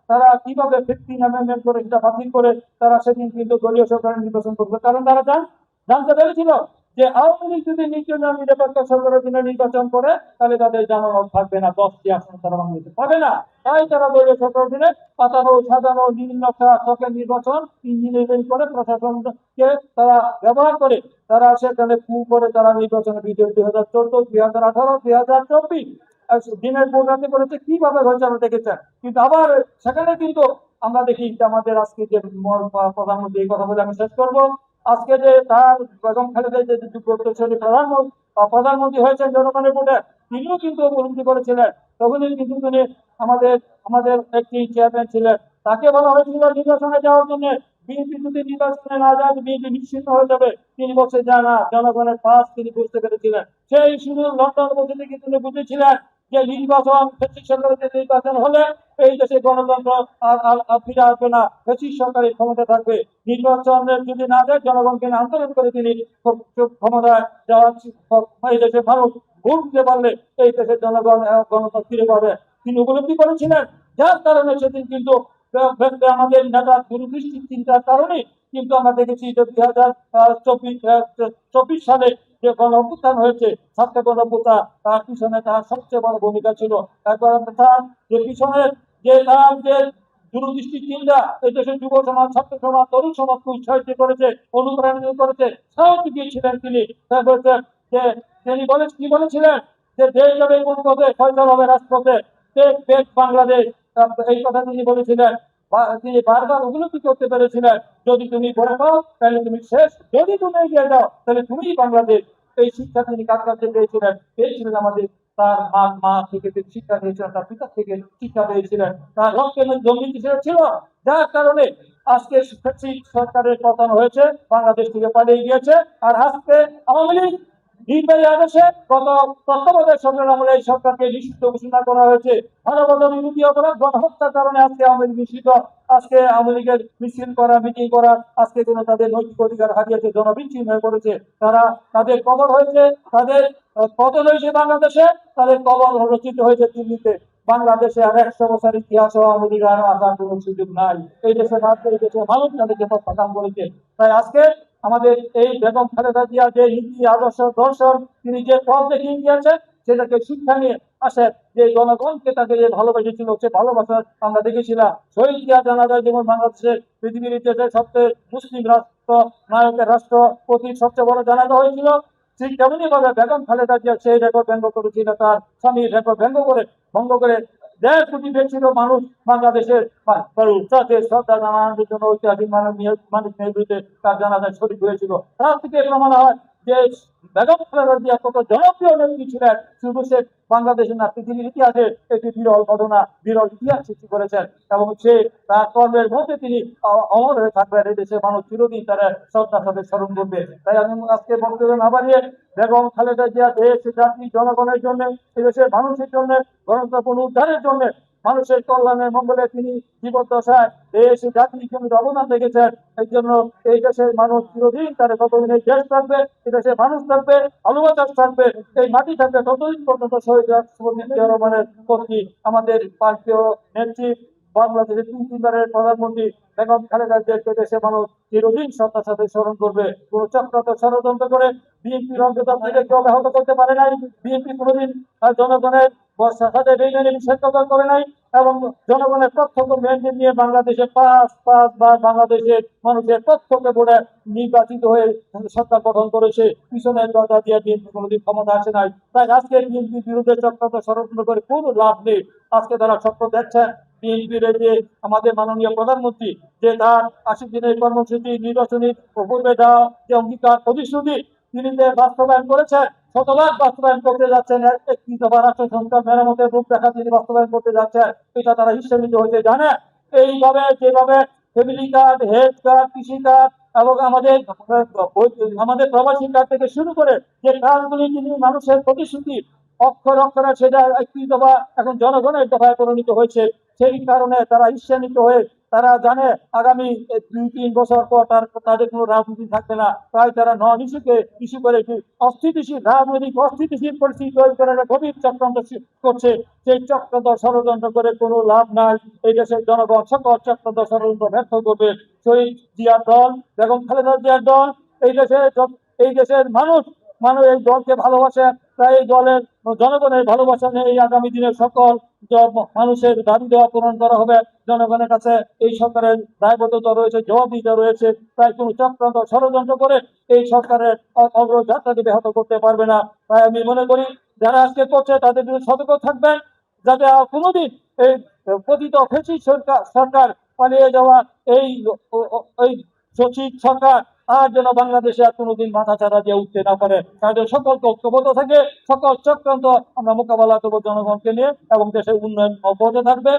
তারা কিভাবে 15 অ্যামেন্ডমেন্ট করে সেটা বাতিল করে তারা সেদিন কিন্তু দলীয় সরকারের নির্বাচন করবে। কারণ তারা জানতে পেরেছিল যে আওয়ামী লীগ যদি নিরপেক্ষ সরকারের জন্য নির্বাচন করে তাহলে তাদের জামানত থাকবে না, 10টি আসন তারা বাংলাদেশে পাবে না। তাই তারা দলীয় সরকার দিনে পাতানো সাজানো বিভিন্ন শখের নির্বাচন ইঞ্জিনিয়ারিং করে প্রশাসনকে তারা ব্যবহার করে তারা সেখানে কু করে তারা নির্বাচনে বিজয় 2014, 2018, 2024 দিনের ভোট রাতে করেছে। কিভাবে হয়েছে আমরা দেখেছেন। কিন্তু আবার সেখানে কিন্তু আমরা দেখি যে আমাদের আজকে যে প্রধানমন্ত্রী, এই কথা বলে আমি শেষ করবো, আজকে যে তার বেগম খালেদা যে প্রধানমন্ত্রী হয়েছেন জনগণের ভোটে, তিনিও কিন্তু উপলব্ধি করেছিলেন। তখনই কিন্তু তিনি আমাদের আমাদের একটি চেয়ারম্যান ছিলেন, তাকে বলা হয়েছিল নির্বাচনে যাওয়ার জন্য। বিএনপি যদি নির্বাচনে না যায় বিএনপি নিশ্চিন্ন হয়ে যাবে। তিনি বলছে যায় না, জনগণের পাশ তিনি বুঝতে পেরেছিলেন। সেই শুধু লন্ডন বসে থেকে তিনি বুঝেছিলেন যে নির্বাচন সরকারের নির্বাচন হলে এই দেশে গণতন্ত্র আর ফিরে আসবে না, সরকারের ক্ষমতা থাকবে। নির্বাচনের যদি না দেয় জনগণকে আন্দোলন করে তিনি ক্ষমতায় যাওয়ার এই দেশের মানুষ ভোট দিতে পারলে এই দেশের জনগণ গণতন্ত্র ফিরে পাবে তিনি উপলব্ধি করেছিলেন। যার কারণে সেদিন কিন্তু আমাদের নেতা দূরদৃষ্টি চিন্তার কারণে কিন্তু আমরা দেখেছি যে 2024 সালে যে গণ অভ্যুত্থান হয়েছে, ছাত্র গণ অভ্যুত্থান, তার পিছনে তার সবচেয়ে বড় ভূমিকা ছিল। তারপর তার যে পিছনের যে তার যে দূরদৃষ্টি চিন্তা এই দেশের যুব সমাজ, ছাত্র সমাজ, তরুণ সমাজকে উৎসাহিত করেছে, অনুপ্রাণিত করেছে, সাহস দিয়েছিলেন তিনি। তারপর যে তিনি কি বলেছিলেন যে দেশ যাবে কোন পথে, ফয়সাল হবে রাজপথে, বাংলাদেশ, এই কথা তিনি বলেছিলেন। তিনি বারবার উপলব্ধি করতে পেরেছিলেন যদি তুমি ভয় পাও তাহলে তুমি শেষ, যদি তুমি এগিয়ে যাও তাহলে তুমিই বাংলাদেশ। এই শিক্ষা তিনি কার কাছে পেয়েছিলেন আমাদের তার মা থেকে তিনি শিক্ষা নিয়েছিলেন, তার পিতা থেকে শিক্ষা পেয়েছিলেন, তার রক্তের জমি ছিল। যার কারণে আজকে সরকারের পতন হয়েছে, বাংলাদেশ থেকে পালিয়ে গিয়েছে। আর আজকে আওয়ামী লীগ নির্বাহী আদেশে গত তত্ত্বাবধায়ক সরকার আমলে এই সরকারকে নিষিদ্ধ ঘোষণা করা হয়েছে। মানবতা বিরোধী অপরাধ, গণহত্যার কারণে আজকে আওয়ামী লীগ নিষিদ্ধ। আজকে আওয়ামী লীগের মিছিল করা, মিটিং করা আজকে কোনো তাদের নৈতিক অধিকার হারিয়েছে, জনবিচ্ছিন্ন হয়ে পড়েছে। তাদের কবর হয়েছে, তাদের পতন হয়েছে বাংলাদেশে, তাদের কবর রচিত হয়েছে দিল্লিতে। বাংলাদেশে আর 100 বছর ইতিহাস আওয়ামী লীগ আর আসার কোনো সুযোগ নাই। এই দেশের মানুষ তাদেরকে প্রত্যাখ্যান করেছে। তাই আজকে আমাদের এই বেগম খালেদা জিয়া যে নীতি আদর্শ দর্শন তিনি যে পথ দেখিয়ে গিয়েছেন সেটাকে শিক্ষা নিয়ে আসেন যে জনগণকে তাকে যে ভালোবেসেছিল সে ভালোবাসার আমরা দেখেছিলাম। শহীদ জিয়া জানা যায় যেমন বাংলাদেশের পৃথিবীর ইতিহাসে সবচেয়ে মুসলিম রাষ্ট্র নায়কের রাষ্ট্রপতি সবচেয়ে বড় জানাজা হয়েছিল, ঠিক তেমনি ভাবে বেগম খালেদা জিয়া সেই রেকর্ড ভঙ্গ করেছিল, তার স্বামীর রেকর্ড ভঙ্গ করে 1.5 কোটি বেশি মানুষ বাংলাদেশের শ্রদ্ধা জানানোর জন্য ঐতিহাসিক মানিক নেহরুতে তার জানাজায় শরীক হয়েছিল। তার থেকে প্রমাণ হয় যে বেগম খালেদা জিয়া কত জনপ্রিয় নেত্রী ছিলেন। শুধু সে বাংলাদেশের না, পৃথিবীর ইতিহাসে একটি বিরল ঘটনা, বিরল ইতিহাস সৃষ্টি করেছেন এবং সে তার কর্মের মধ্যে তিনি অমর হয়ে থাকবেন। এই দেশের মানুষ চিরদিন তারা শ্রদ্ধার সাথে স্মরণ করবে। তাই আমি আজকে বক্তব্য না বাড়িয়ে বেগম খালেদা জিয়া দেশ জাতি জনগণের জন্য, এদেশের মানুষের জন্য, গণতন্ত্র পুনরুদ্ধারের জন্য, মানুষের কল্যাণের মঙ্গলে তিনি জীবদ্দশায় দেশ জাতির জন্য অবদান রেখেছেন। এই জন্য এই দেশের মানুষ চিরদিন তার কতদিন এই দেশ থাকবে, এই দেশের মানুষ থাকবে, ভালোবাসা থাকবে, এই মাটি থাকবে, ততদিন পর্যন্ত শহীদ রাষ্ট্রপতি জিয়া রহমানের প্রতি আমাদের প্রান্তীয় নেত্রী, বাংলাদেশের 3 বারের প্রধানমন্ত্রী বেগম খালেদা জিয়াকে দেশের মানুষ চিরদিন শ্রদ্ধার সাথে স্মরণ করবে। কোন চক্রান্ত ষড়যন্ত্র করে বিএনপির অগ্রতা থেকে অব্যাহত করতে পারে নাই। বিএনপি কোনোদিন জনগণের সাথে বেইমানি বিশ্বাসঘাতকতা করে নাই এবং জনগণের প্রত্যক্ষ ম্যান্ডেট নিয়ে বাংলাদেশে 5 বার বাংলাদেশের মানুষের প্রত্যক্ষ ভোটে নির্বাচিত হয়ে সরকার গঠন করেছে। পিছনের দরজা দিয়ে বিএনপি কোনোদিন ক্ষমতা আসে নাই। তাই আজকে বিএনপির বিরুদ্ধে চক্রান্ত ষড়যন্ত্র করে কোনো লাভ নেই। আজকে তারা স্বপ্ন দেখছেন বিএনপির যে আমাদের মাননীয় প্রধানমন্ত্রী যে তার 80 দিনের কর্মসূচি নির্বাচনী পূর্বে দেওয়া যে অঙ্গীকার প্রতিশ্রুতি তিনি যে বাস্তবায়ন করেছেন, শতভাগ বাস্তবায়ন করতে যাচ্ছেন, 31 দফা রাষ্ট্র সংস্কার মেরামতের রূপরেখা তিনি বাস্তবায়ন করতে যাচ্ছেন। এটা তারা হিসেবিত হয়েছে জানে। এইভাবে যেভাবে ফ্যামিলি কার্ড, হেলথ কার্ড, কৃষি কার্ড এবং আমাদের প্রবাসী কার্ড থেকে শুরু করে যে কার্ডগুলি তিনি মানুষের প্রতিশ্রুতি অক্ষর অক্ষরে সেটা 31 দফা এখন জনগণের দফায় পরিণত হয়েছে। সেই কারণে তারা ঈর্ষান্বিত হয়ে তারা জানে আগামী 2-3 বছর পর তাদের কোনো রাজনীতি থাকবে না, তাই তারা নন ইস্যুকে ইস্যু করে একটি অস্থিতিশীল রাজনৈতিক অস্থিতিশীল পরিস্থিতি তৈরি করে একটা গভীর চক্রান্ত করছে। সেই চক্রান্ত ষড়যন্ত্র করে কোনো লাভ নাই। এই দেশের জনগণ সকল চক্রান্ত ষড়যন্ত্র ব্যর্থ করবে। শহীদ জিয়ার দল, বেগম খালেদা জিয়ার দল, এই দেশের মানুষ এই দলকে ভালোবাসে। তাই এই দলের জনগণের ভালোবাসা নিয়ে এই আগামী দিনের সকল মানুষের দাবি দেওয়া পূরণ করা হবে। জনগণের কাছে এই সরকারের দায়বদ্ধতা রয়েছে, জবাবদিহিতা রয়েছে। তাই কোনো চক্রান্ত ষড়যন্ত্র করে এই সরকারের অগ্রযাত্রাকে ব্যাহত করতে পারবে না। তাই আমি মনে করি যারা আজকে করছে তাদের বিরুদ্ধে সতর্ক থাকবেন, যাতে আর কোনোদিন এই পতিত ফ্যাসিস্ট সরকার পালিয়ে যাওয়া এই শোষিত সরকার আর যেন বাংলাদেশে আর কোনোদিন মাথা চাড়া দিয়ে উঠতে না পারে। তাদের সকলকে ঐক্যবদ্ধ থাকে, সকল চক্রান্ত আমরা মোকাবেলা করবো জনগণকে নিয়ে, এবং দেশের উন্নয়ন অব্যাহত থাকবে।